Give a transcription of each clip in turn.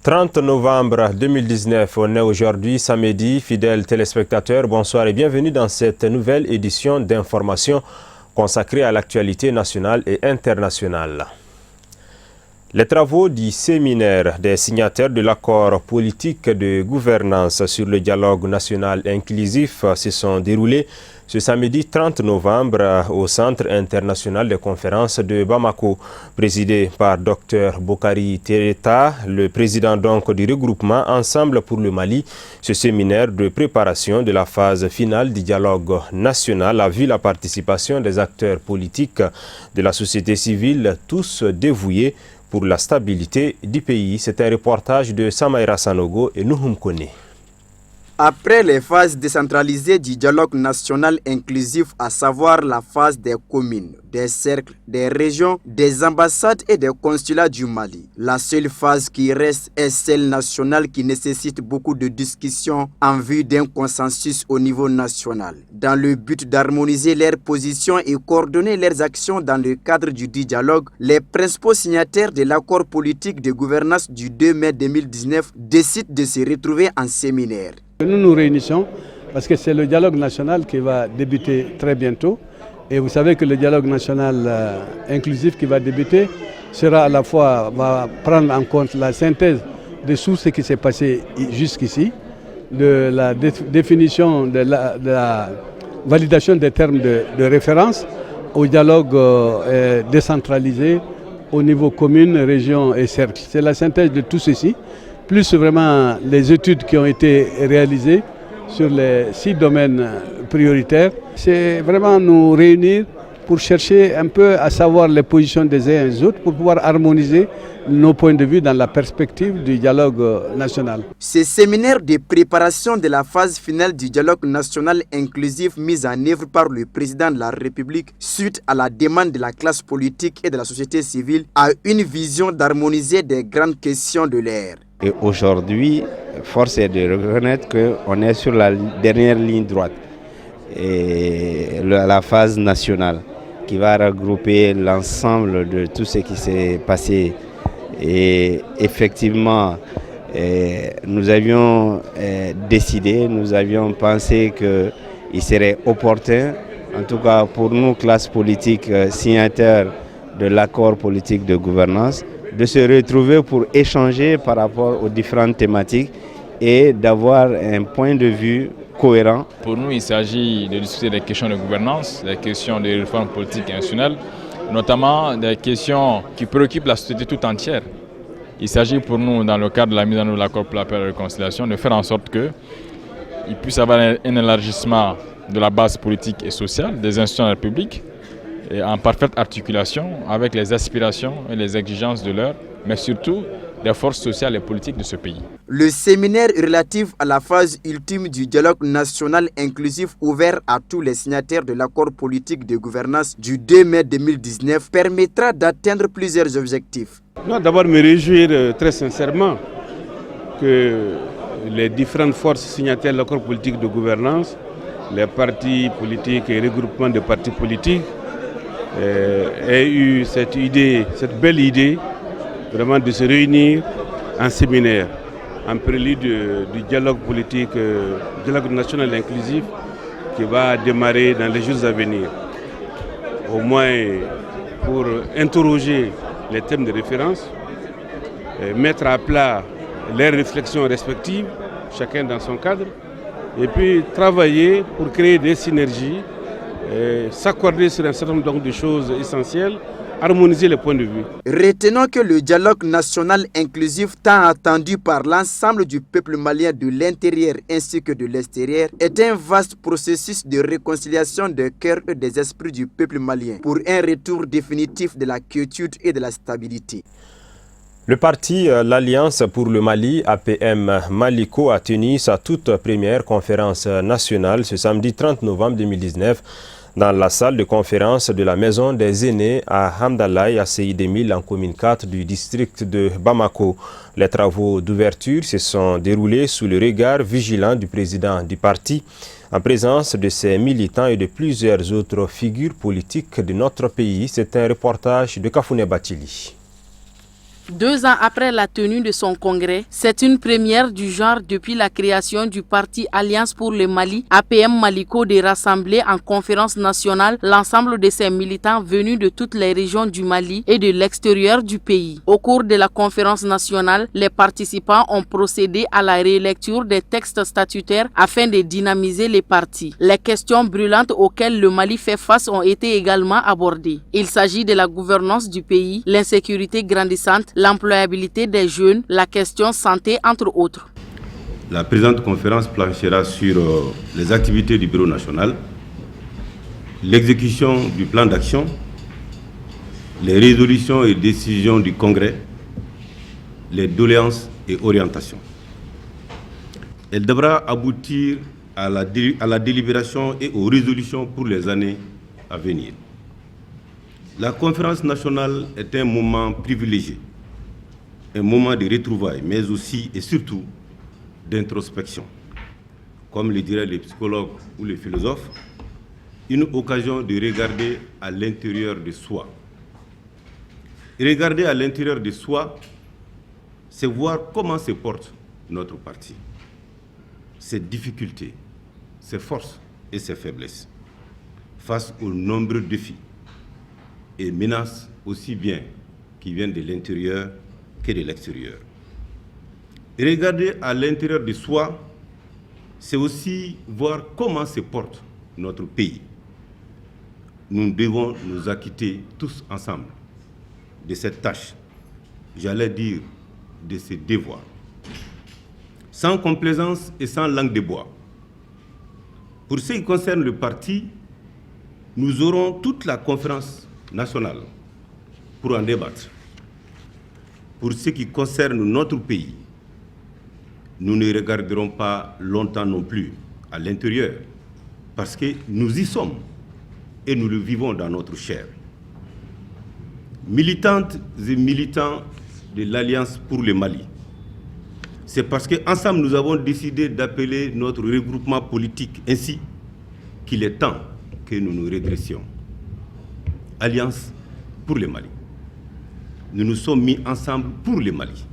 30 novembre 2019, on est aujourd'hui samedi. Fidèles téléspectateurs, bonsoir et bienvenue dans cette nouvelle édition d'information consacrée à l'actualité nationale et internationale. Les travaux du séminaire des signataires de l'accord politique de gouvernance sur le dialogue national inclusif se sont déroulés ce samedi 30 novembre au Centre international de conférences de Bamako, présidé par Dr Bokari Tereta, le président donc du regroupement Ensemble pour le Mali. Ce séminaire de préparation de la phase finale du dialogue national a vu la participation des acteurs politiques de la société civile, tous dévoués pour la stabilité du pays. C'est un reportage de Samaïra Sanogo et Nouhoum Kone. Après les phases décentralisées du dialogue national inclusif, à savoir la phase des communes, des cercles, des régions, des ambassades et des consulats du Mali, la seule phase qui reste est celle nationale qui nécessite beaucoup de discussions en vue d'un consensus au niveau national, dans le but d'harmoniser leurs positions et coordonner leurs actions dans le cadre du dialogue. Les principaux signataires de l'accord politique de gouvernance du 2 mai 2019 décident de se retrouver en séminaire. Nous nous réunissons parce que c'est le dialogue national qui va débuter très bientôt. Et vous savez que le dialogue national inclusif qui va débuter sera à la fois, va prendre en compte la synthèse de tout ce qui s'est passé jusqu'ici, la définition de la validation des termes de référence au dialogue décentralisé au niveau commune, région et cercle. C'est la synthèse de tout ceci, plus vraiment les études qui ont été réalisées sur les 6 domaines prioritaires. C'est vraiment nous réunir pour chercher un peu à savoir les positions des uns et des autres pour pouvoir harmoniser nos points de vue dans la perspective du dialogue national. Ce séminaire de préparation de la phase finale du dialogue national inclusif mis en œuvre par le président de la République suite à la demande de la classe politique et de la société civile a une vision d'harmoniser des grandes questions de l'ère. Et aujourd'hui, force est de reconnaître qu'on est sur la dernière ligne droite, et la phase nationale qui va regrouper l'ensemble de tout ce qui s'est passé. Et effectivement, nous avions décidé, nous avions pensé qu'il serait opportun, en tout cas pour nous, classe politique signataires de l'accord politique de gouvernance, de se retrouver pour échanger par rapport aux différentes thématiques et d'avoir un point de vue cohérent. Pour nous, il s'agit de discuter des questions de gouvernance, des questions de réforme politique nationale, notamment des questions qui préoccupent la société tout entière. Il s'agit pour nous, dans le cadre de la mise en œuvre de l'accord pour la paix et la réconciliation, de faire en sorte qu'il puisse y avoir un élargissement de la base politique et sociale des institutions de la République, et en parfaite articulation avec les aspirations et les exigences de l'heure, mais surtout des forces sociales et politiques de ce pays. Le séminaire relatif à la phase ultime du dialogue national inclusif ouvert à tous les signataires de l'accord politique de gouvernance du 2 mai 2019 permettra d'atteindre plusieurs objectifs. D'abord me réjouir très sincèrement que les différentes forces signataires de l'accord politique de gouvernance, les partis politiques et regroupements de partis politiques, ait eu cette belle idée vraiment de se réunir en séminaire, en prélude du dialogue politique, dialogue national inclusif qui va démarrer dans les jours à venir. Au moins pour interroger les thèmes de référence, mettre à plat les réflexions respectives, chacun dans son cadre, et puis travailler pour créer des synergies, s'accorder sur un certain nombre de choses essentielles, harmoniser les points de vue. Retenons que le dialogue national inclusif tant attendu par l'ensemble du peuple malien de l'intérieur ainsi que de l'extérieur est un vaste processus de réconciliation des cœurs et des esprits du peuple malien pour un retour définitif de la quiétude et de la stabilité. Le parti L'Alliance pour le Mali, APM Maliko, a tenu sa toute première conférence nationale ce samedi 30 novembre 2019 dans la salle de conférence de la Maison des Aînés à Hamdallah, à CI2000, en commune 4 du district de Bamako. Les travaux d'ouverture se sont déroulés sous le regard vigilant du président du parti, en présence de ses militants et de plusieurs autres figures politiques de notre pays. C'est un reportage de Kafouné Batili. 2 ans après la tenue de son congrès, c'est une première du genre depuis la création du parti Alliance pour le Mali, APM Maliko, de rassembler en conférence nationale l'ensemble de ses militants venus de toutes les régions du Mali et de l'extérieur du pays. Au cours de la conférence nationale, les participants ont procédé à la rélecture des textes statutaires afin de dynamiser les partis. Les questions brûlantes auxquelles le Mali fait face ont été également abordées. Il s'agit de la gouvernance du pays, l'insécurité grandissante, l'employabilité des jeunes, la question santé, entre autres. La présente conférence planchera sur les activités du Bureau national, l'exécution du plan d'action, les résolutions et décisions du Congrès, les doléances et orientations. Elle devra aboutir à la délibération et aux résolutions pour les années à venir. La conférence nationale est un moment privilégié, un moment de retrouvailles, mais aussi et surtout d'introspection. Comme le diraient les psychologues ou les philosophes, une occasion de regarder à l'intérieur de soi. Et regarder à l'intérieur de soi, c'est voir comment se porte notre parti, ses difficultés, ses forces et ses faiblesses, face aux nombreux défis et menaces aussi bien qui viennent de l'intérieur que de l'extérieur. Regarder à l'intérieur de soi, c'est aussi voir comment se porte notre pays. Nous devons nous acquitter tous ensemble de cette tâche, j'allais dire de ce devoir, sans complaisance et sans langue de bois. Pour ce qui concerne le parti, nous aurons toute la conférence nationale pour en débattre. Pour ce qui concerne notre pays, nous ne regarderons pas longtemps non plus à l'intérieur, parce que nous y sommes et nous le vivons dans notre chair. Militantes et militants de l'Alliance pour le Mali, c'est parce qu'ensemble nous avons décidé d'appeler notre regroupement politique ainsi qu'il est temps que nous nous redressions. Alliance pour le Mali. Nous nous sommes mis ensemble pour le Mali.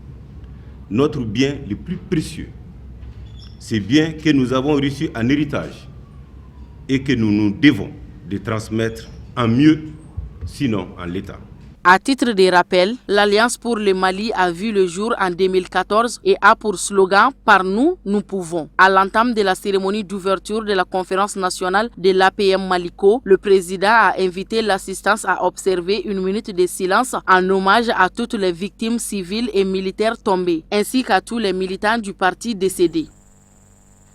Notre bien le plus précieux, c'est bien que nous avons reçu en héritage et que nous nous devons de transmettre en mieux, sinon en l'état. À titre de rappel, l'Alliance pour le Mali a vu le jour en 2014 et a pour slogan « Par nous, nous pouvons ». À l'entame de la cérémonie d'ouverture de la conférence nationale de l'APM Maliko, le président a invité l'assistance à observer une minute de silence en hommage à toutes les victimes civiles et militaires tombées, ainsi qu'à tous les militants du parti décédés.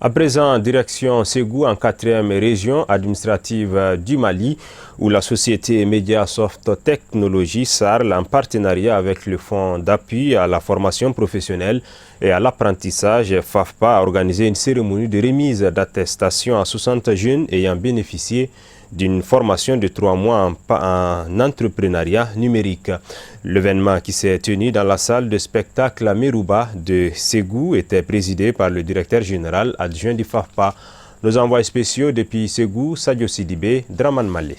À présent, direction Ségou, en 4e région administrative du Mali, où la société Mediasoft Technologies SARL, en partenariat avec le Fonds d'appui à la formation professionnelle et à l'apprentissage FAFPA, a organisé une cérémonie de remise d'attestation à 60 jeunes ayant bénéficié d'une formation de 3 mois en entrepreneuriat numérique. L'événement qui s'est tenu dans la salle de spectacle à Merouba de Ségou était présidé par le directeur général adjoint du FAFPA. Nos envois spéciaux depuis Ségou, Sadio Sidibé, Draman Malé.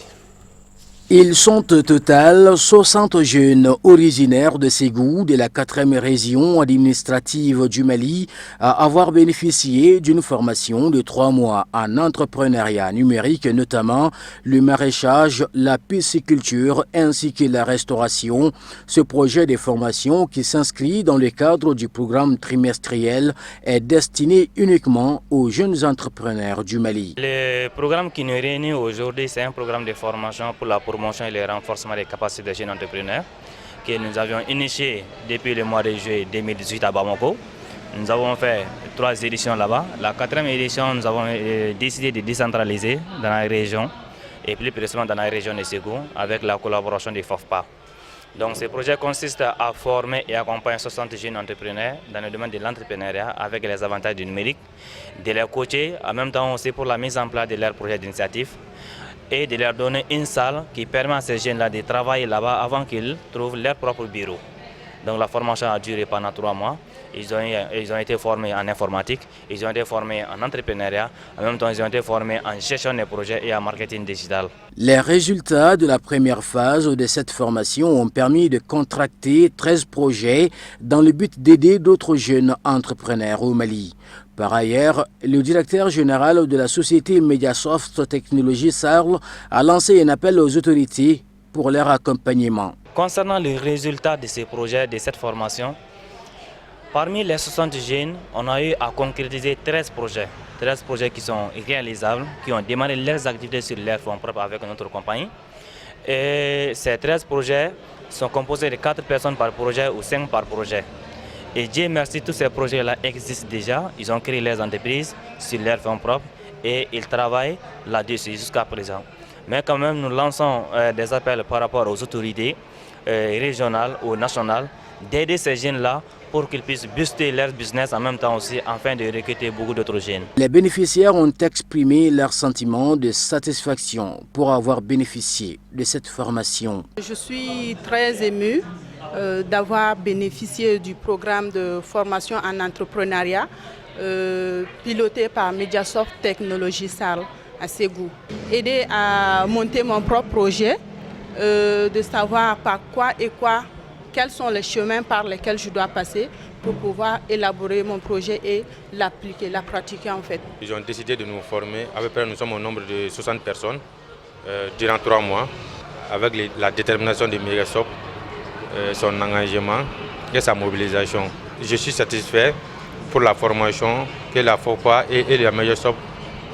Ils sont au total 60 jeunes originaires de Ségou, de la 4e région administrative du Mali, à avoir bénéficié d'une formation de 3 mois en entrepreneuriat numérique, notamment le maraîchage, la pisciculture ainsi que la restauration. Ce projet de formation qui s'inscrit dans le cadre du programme trimestriel est destiné uniquement aux jeunes entrepreneurs du Mali. Le programme qui nous réunit aujourd'hui, c'est un programme de formation pour la promotion et le renforcement des capacités des jeunes entrepreneurs que nous avions initié depuis le mois de juillet 2018 à Bamako. Nous avons fait 3 éditions là-bas. La 4e édition, nous avons décidé de décentraliser dans la région et plus précisément dans la région de Ségou avec la collaboration des FAFPA. Donc ce projet consiste à former et accompagner 60 jeunes entrepreneurs dans le domaine de l'entrepreneuriat avec les avantages du numérique, de les coacher, en même temps aussi pour la mise en place de leurs projets d'initiative et de leur donner une salle qui permet à ces jeunes-là de travailler là-bas avant qu'ils trouvent leur propre bureau. Donc la formation a duré pendant 3 mois ils ont été formés en informatique, ils ont été formés en entrepreneuriat, en même temps ils ont été formés en gestion des projets et en marketing digital. Les résultats de la première phase de cette formation ont permis de contracter 13 projets dans le but d'aider d'autres jeunes entrepreneurs au Mali. Par ailleurs, le directeur général de la société Mediasoft Technologies Sarl a lancé un appel aux autorités pour leur accompagnement. Concernant les résultats de ces projets, de cette formation, parmi les 60 jeunes, on a eu à concrétiser 13 projets qui sont réalisables, qui ont démarré leurs activités sur leurs fonds propres avec notre compagnie. Et ces 13 projets sont composés de 4 personnes par projet ou 5 par projet. Et Dieu merci, tous ces projets-là existent déjà. Ils ont créé leurs entreprises sur leurs fonds propres et ils travaillent là-dessus jusqu'à présent. Mais quand même, nous lançons des appels par rapport aux autorités régionales ou nationales d'aider ces jeunes-là pour qu'ils puissent booster leur business en même temps aussi afin de recruter beaucoup d'autres jeunes. Les bénéficiaires ont exprimé leur sentiment de satisfaction pour avoir bénéficié de cette formation. Je suis très émue d'avoir bénéficié du programme de formation en entrepreneuriat piloté par Mediasoft Technologies Sarl à Ségou. Aider à monter mon propre projet, de savoir par quoi et quels sont les chemins par lesquels je dois passer pour pouvoir élaborer mon projet et l'appliquer, la pratiquer en fait. Ils ont décidé de nous former, à peu près nous sommes au nombre de 60 personnes durant 3 mois, avec la détermination de Mediasoft, son engagement et sa mobilisation. Je suis satisfait pour la formation que la FOPA et la Mediasoft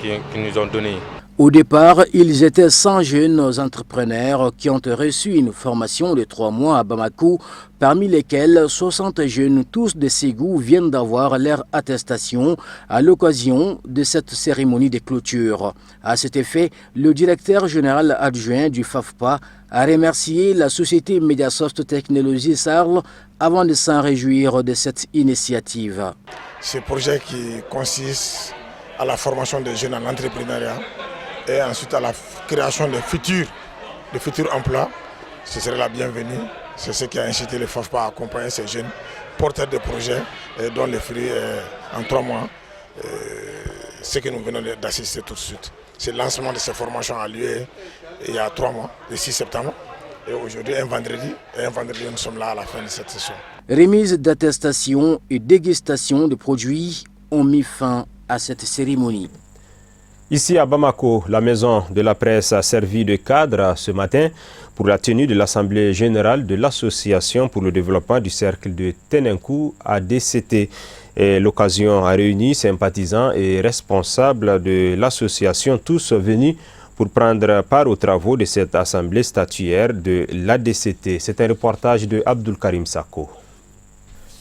qui nous ont donnée. Au départ, ils étaient 100 jeunes entrepreneurs qui ont reçu une formation de 3 mois à Bamako, parmi lesquels 60 jeunes, tous de Ségou, viennent d'avoir leur attestation à l'occasion de cette cérémonie de clôture. À cet effet, le directeur général adjoint du FAFPA a remercié la société Mediasoft Technologies Sarl avant de s'en réjouir de cette initiative. Ce projet qui consiste à la formation des jeunes en entrepreneuriat et ensuite à la création de futurs emplois, ce serait la bienvenue. C'est ce qui a incité le FAFPA à accompagner ces jeunes porteurs de projets dont les fruits en 3 mois, ce que nous venons d'assister tout de suite. Ce lancement de ces formations a lieu il y a 3 mois, le 6 septembre. Et aujourd'hui, un vendredi, nous sommes là à la fin de cette session. Remise d'attestation et dégustation de produits ont mis fin à cette cérémonie. Ici à Bamako, la maison de la presse a servi de cadre ce matin pour la tenue de l'Assemblée générale de l'Association pour le développement du cercle de Tenenkou ADCT. L'occasion a réuni sympathisants et responsables de l'association, tous venus pour prendre part aux travaux de cette assemblée statuaire de l'ADCT. C'est un reportage de Abdul Karim Sako.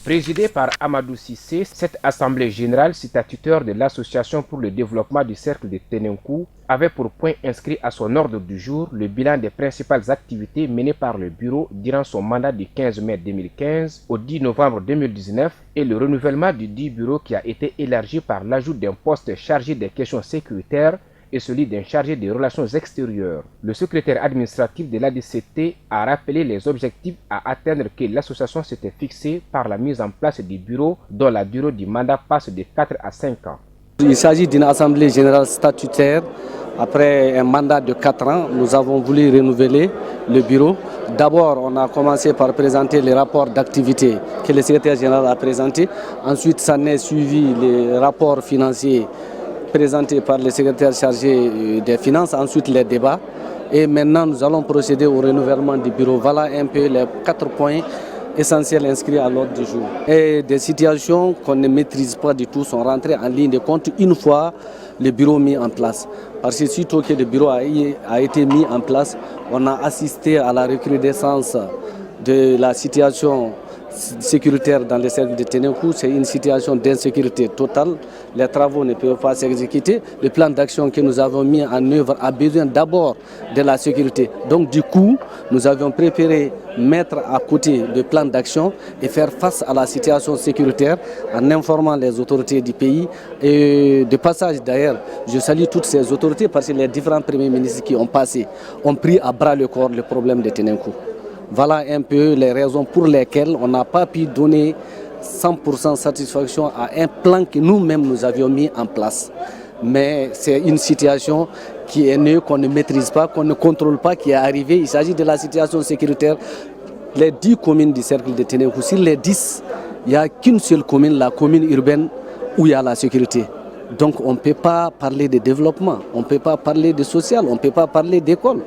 Présidée par Amadou Sissé, cette assemblée générale statutaire de l'Association pour le développement du cercle de Tenenkou avait pour point inscrit à son ordre du jour le bilan des principales activités menées par le bureau durant son mandat du 15 mai 2015 au 10 novembre 2019 et le renouvellement du dit bureau qui a été élargi par l'ajout d'un poste chargé des questions sécuritaires et celui d'un chargé des relations extérieures. Le secrétaire administratif de l'ADCT a rappelé les objectifs à atteindre que l'association s'était fixée par la mise en place du bureau dont la durée du mandat passe de 4 à 5 ans. Il s'agit d'une assemblée générale statutaire. Après un mandat de 4 ans, nous avons voulu renouveler le bureau. D'abord, on a commencé par présenter les rapports d'activité que le secrétaire général a présentés. Ensuite, ça n'est suivi les rapports financiers présenté par le secrétaire chargé des finances, ensuite les débats. Et maintenant, nous allons procéder au renouvellement du bureau. Voilà un peu les 4 points essentiels inscrits à l'ordre du jour. Et des situations qu'on ne maîtrise pas du tout sont rentrées en ligne de compte une fois le bureau mis en place. Parce que sitôt que le bureau a été mis en place, on a assisté à la recrudescence de la situation sécuritaire dans le cercle de Tenenkou. C'est une situation d'insécurité totale. Les travaux ne peuvent pas s'exécuter. Le plan d'action que nous avons mis en œuvre a besoin d'abord de la sécurité. Donc du coup, nous avions préféré mettre à côté le plan d'action et faire face à la situation sécuritaire en informant les autorités du pays. Et de passage d'ailleurs, je salue toutes ces autorités parce que les différents premiers ministres qui ont passé ont pris à bras le corps le problème de Tenenkou. Voilà un peu les raisons pour lesquelles on n'a pas pu donner 100% satisfaction à un plan que nous-mêmes nous avions mis en place. Mais c'est une situation qui est née, qu'on ne maîtrise pas, qu'on ne contrôle pas, qui est arrivée. Il s'agit de la situation sécuritaire. Les 10 communes du cercle de Ténérou, sur les 10, il n'y a qu'une seule commune, la commune urbaine, où il y a la sécurité. Donc on ne peut pas parler de développement, on ne peut pas parler de social, on ne peut pas parler d'école.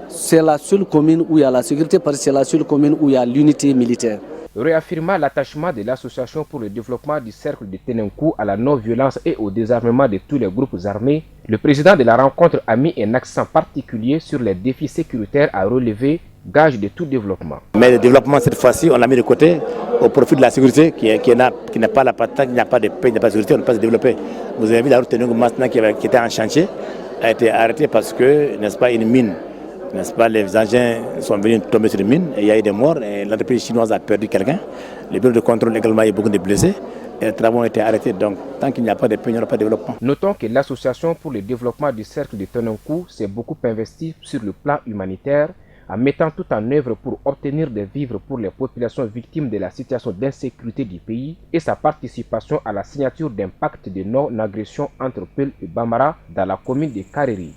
C'est la seule commune où il y a la sécurité parce que c'est la seule commune où il y a l'unité militaire. Réaffirmant l'attachement de l'Association pour le développement du cercle de Ténenkou à la non-violence et au désarmement de tous les groupes armés, le président de la rencontre a mis un accent particulier sur les défis sécuritaires à relever, gage de tout développement. Mais le développement, cette fois-ci, on l'a mis de côté au profit de la sécurité qui n'est pas la patate, il n'y a pas de paix, il n'y a pas de sécurité, on ne peut pas se développer. Vous avez vu la route Ténenkou maintenant qui était en chantier, a été arrêtée parce que, n'est-ce pas, une mine. N'est-ce pas, les engins sont venus tomber sur une mine et il y a eu des morts et l'entreprise chinoise a perdu quelqu'un. Le bureau de contrôle également a eu beaucoup de blessés et les travaux ont été arrêtés. Donc tant qu'il n'y a pas de paix, il n'y aura pas de développement. Notons que l'Association pour le développement du cercle de Ténenkou s'est beaucoup investie sur le plan humanitaire en mettant tout en œuvre pour obtenir des vivres pour les populations victimes de la situation d'insécurité du pays et sa participation à la signature d'un pacte de non-agression entre Peul et Bambara dans la commune de Kareri.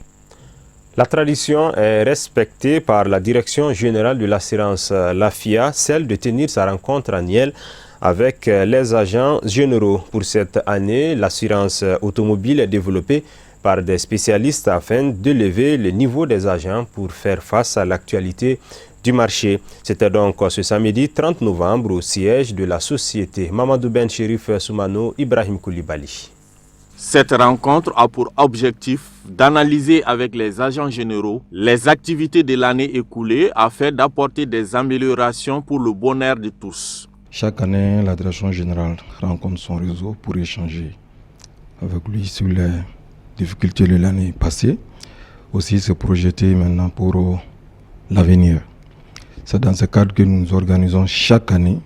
La tradition est respectée par la Direction générale de l'assurance, l'AFIA, celle de tenir sa rencontre annuelle avec les agents généraux. Pour cette année, l'assurance automobile est développée par des spécialistes afin d'élever le niveau des agents pour faire face à l'actualité du marché. C'était donc ce samedi 30 novembre au siège de la société. Mamadou Ben Chérif Soumano, Ibrahim Koulibaly. Cette rencontre a pour objectif d'analyser avec les agents généraux les activités de l'année écoulée afin d'apporter des améliorations pour le bonheur de tous. Chaque année, la direction générale rencontre son réseau pour échanger avec lui sur les difficultés de l'année passée, aussi se projeter maintenant pour l'avenir. C'est dans ce cadre que nous organisons chaque année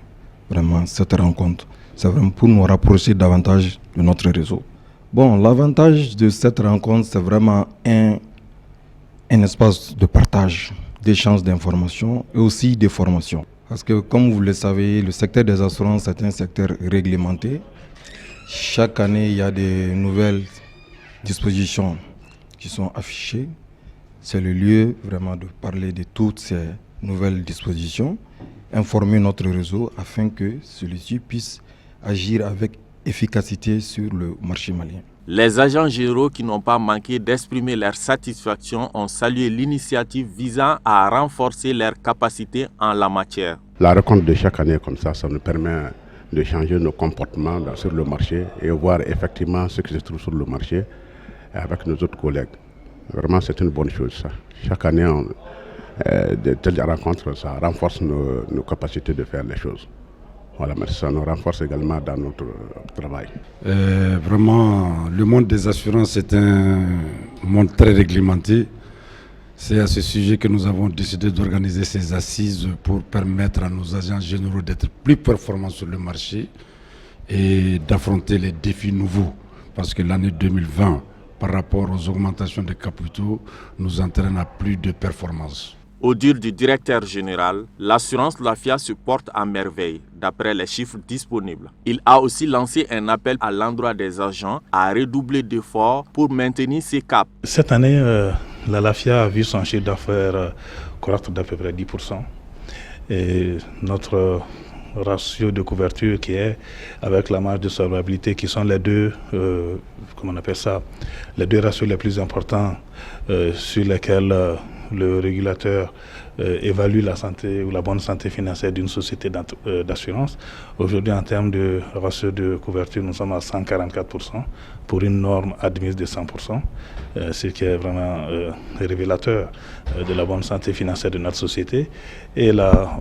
vraiment cette rencontre. C'est vraiment pour nous rapprocher davantage de notre réseau. Bon, l'avantage de cette rencontre, c'est vraiment un espace de partage, d'échange d'informations et aussi de formation. Parce que comme vous le savez, le secteur des assurances est un secteur réglementé. Chaque année, il y a des nouvelles dispositions qui sont affichées. C'est le lieu vraiment de parler de toutes ces nouvelles dispositions, informer notre réseau afin que celui-ci puisse agir avec efficacité sur le marché malien. Les agents généraux qui n'ont pas manqué d'exprimer leur satisfaction ont salué l'initiative visant à renforcer leurs capacités en la matière. La rencontre de chaque année comme ça nous permet de changer nos comportements sur le marché et voir effectivement ce qui se trouve sur le marché avec nos autres collègues. Vraiment, c'est une bonne chose ça. Chaque année, de telles rencontres, ça renforce nos capacités de faire les choses. Voilà, mais ça nous renforce également dans notre travail. Vraiment, le monde des assurances est un monde très réglementé. C'est à ce sujet que nous avons décidé d'organiser ces assises pour permettre à nos agents généraux d'être plus performants sur le marché et d'affronter les défis nouveaux. Parce que l'année 2020, par rapport aux augmentations des capitaux, nous entraîne à plus de performances. Au dire du directeur général, l'assurance LAFIA se porte à merveille, d'après les chiffres disponibles. Il a aussi lancé un appel à l'endroit des agents à redoubler d'efforts pour maintenir ses caps. Cette année, la LAFIA a vu son chiffre d'affaires croître d'à peu près 10%. Et notre ratio de couverture qui est avec la marge de solvabilité qui sont les deux, les deux ratios les plus importants sur lesquels le régulateur évalue la santé ou la bonne santé financière d'une société d'assurance. Aujourd'hui, en termes de ratio de couverture, nous sommes à 144% pour une norme admise de 100%, ce qui est vraiment révélateur de la bonne santé financière de notre société. Et la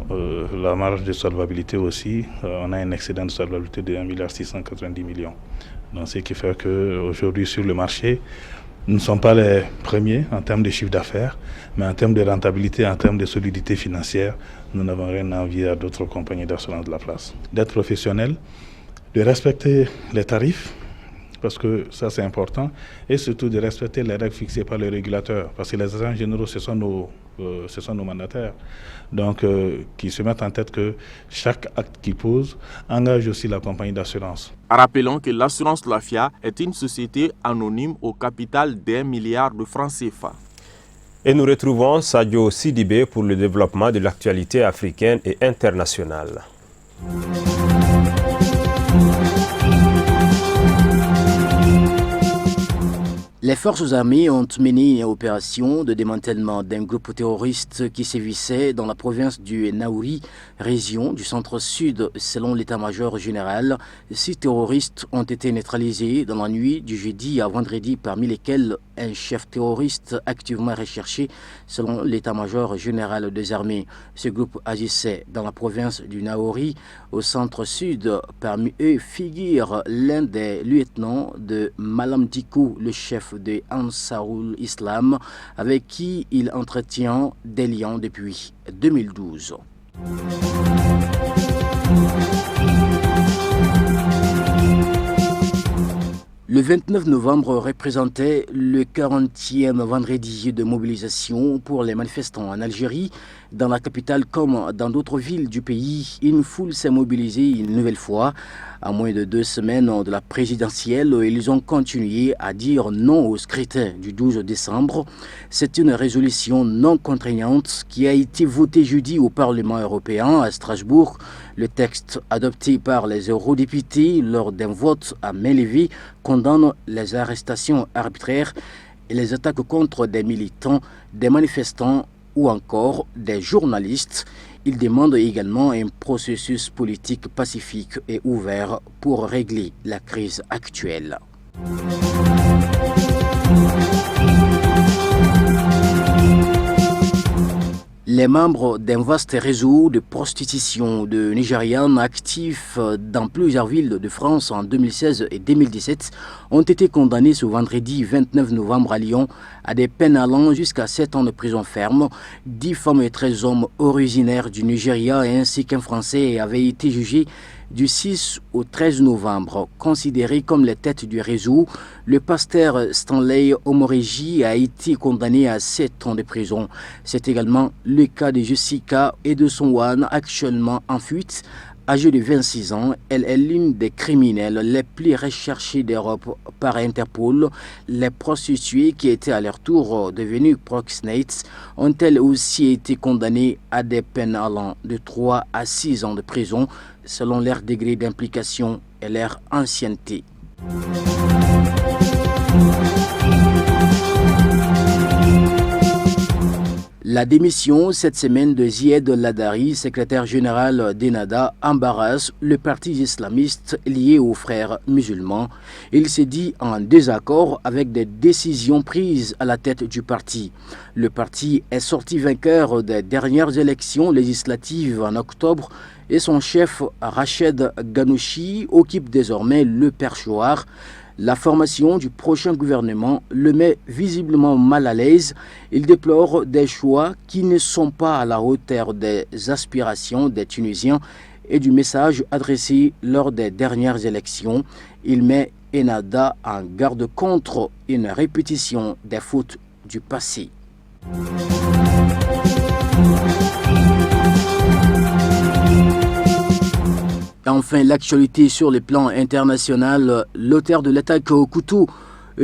marge de solvabilité aussi, on a un excédent de solvabilité de 1,690 milliard. Donc, ce qui fait qu'aujourd'hui, sur le marché, nous ne sommes pas les premiers en termes de chiffre d'affaires, mais en termes de rentabilité, en termes de solidité financière, nous n'avons rien à envier à d'autres compagnies d'assurance de la place. D'être professionnel, de respecter les tarifs, parce que ça c'est important, et surtout de respecter les règles fixées par les régulateurs, parce que les agents généraux, ce sont nos mandataires, donc qui se mettent en tête que chaque acte qu'ils posent engage aussi la compagnie d'assurance. Rappelons que l'assurance Lafia est une société anonyme au capital d'1 milliard de francs CFA. Et nous retrouvons Sadio Sidibé pour le développement de l'actualité africaine et internationale. Les forces armées ont mené une opération de démantèlement d'un groupe terroriste qui sévissait dans la province du Naouri, région du centre-sud. Selon l'état-major général, 6 terroristes ont été neutralisés dans la nuit du jeudi à vendredi, parmi lesquels un chef terroriste activement recherché selon l'état-major général des armées. Ce groupe agissait dans la province du Naouri, au centre-sud. Parmi eux figure l'un des lieutenants de Malam Dikou, le chef de Ansarul Islam, avec qui il entretient des liens depuis 2012. Le 29 novembre représentait le 40e vendredi de mobilisation pour les manifestants en Algérie. Dans la capitale comme dans d'autres villes du pays, une foule s'est mobilisée une nouvelle fois. À moins de 2 semaines de la présidentielle, ils ont continué à dire non au scrutin du 12 décembre. C'est une résolution non contraignante qui a été votée jeudi au Parlement européen à Strasbourg. Le texte adopté par les eurodéputés lors d'un vote à main levée condamne les arrestations arbitraires et les attaques contre des militants, des manifestants ou encore des journalistes. Il demande également un processus politique pacifique et ouvert pour régler la crise actuelle. Les membres d'un vaste réseau de prostitution de Nigérians actifs dans plusieurs villes de France en 2016 et 2017 ont été condamnés ce vendredi 29 novembre à Lyon à des peines allant jusqu'à 7 ans de prison ferme. 10 femmes et 13 hommes originaires du Nigeria ainsi qu'un Français avaient été jugés du 6 au 13 novembre. Considéré comme les têtes du réseau, le pasteur Stanley Omoreji a été condamné à 7 ans de prison. C'est également le cas de Jessica Edosonwan, actuellement en fuite. Âgée de 26 ans, elle est l'une des criminels les plus recherchés d'Europe par Interpol. Les prostituées qui étaient à leur tour devenues proxénètes ont elles aussi été condamnées à des peines allant de 3 à 6 ans de prison selon leur degré d'implication et leur ancienneté. La démission cette semaine de Zied Ladari, secrétaire général d'Ennahda, embarrasse le parti islamiste lié aux frères musulmans. Il s'est dit en désaccord avec des décisions prises à la tête du parti. Le parti est sorti vainqueur des dernières élections législatives en octobre et son chef Rached Ghannouchi occupe désormais le perchoir. La formation du prochain gouvernement le met visiblement mal à l'aise. Il déplore des choix qui ne sont pas à la hauteur des aspirations des Tunisiens et du message adressé lors des dernières élections. Il met Ennahda en garde contre une répétition des fautes du passé. Enfin, l'actualité sur le plan international, l'auteur de l'attaque au couteau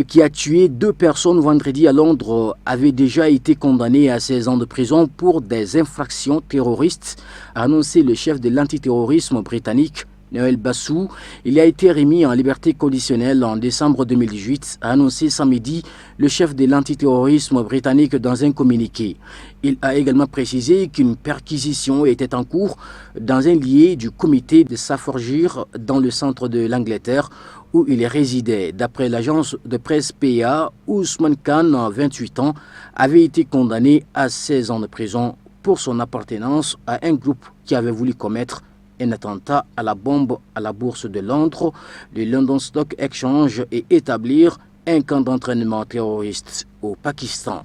qui a tué 2 personnes vendredi à Londres avait déjà été condamné à 16 ans de prison pour des infractions terroristes, a annoncé le chef de l'antiterrorisme britannique, Noël Bassou. Il a été remis en liberté conditionnelle en décembre 2018, a annoncé samedi le chef de l'antiterrorisme britannique dans un communiqué. Il a également précisé qu'une perquisition était en cours dans un lieu du comité de Staffordshire dans le centre de l'Angleterre où il résidait. D'après l'agence de presse PA, Ousmane Khan, 28 ans, avait été condamné à 16 ans de prison pour son appartenance à un groupe qui avait voulu commettre un attentat à la bombe à la bourse de Londres, le London Stock Exchange et établir un camp d'entraînement terroriste au Pakistan.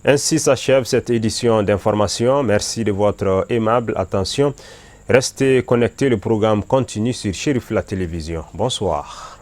Ainsi s'achève cette édition d'information. Merci de votre aimable attention. Restez connectés, le programme continue sur Chérif la télévision. Bonsoir.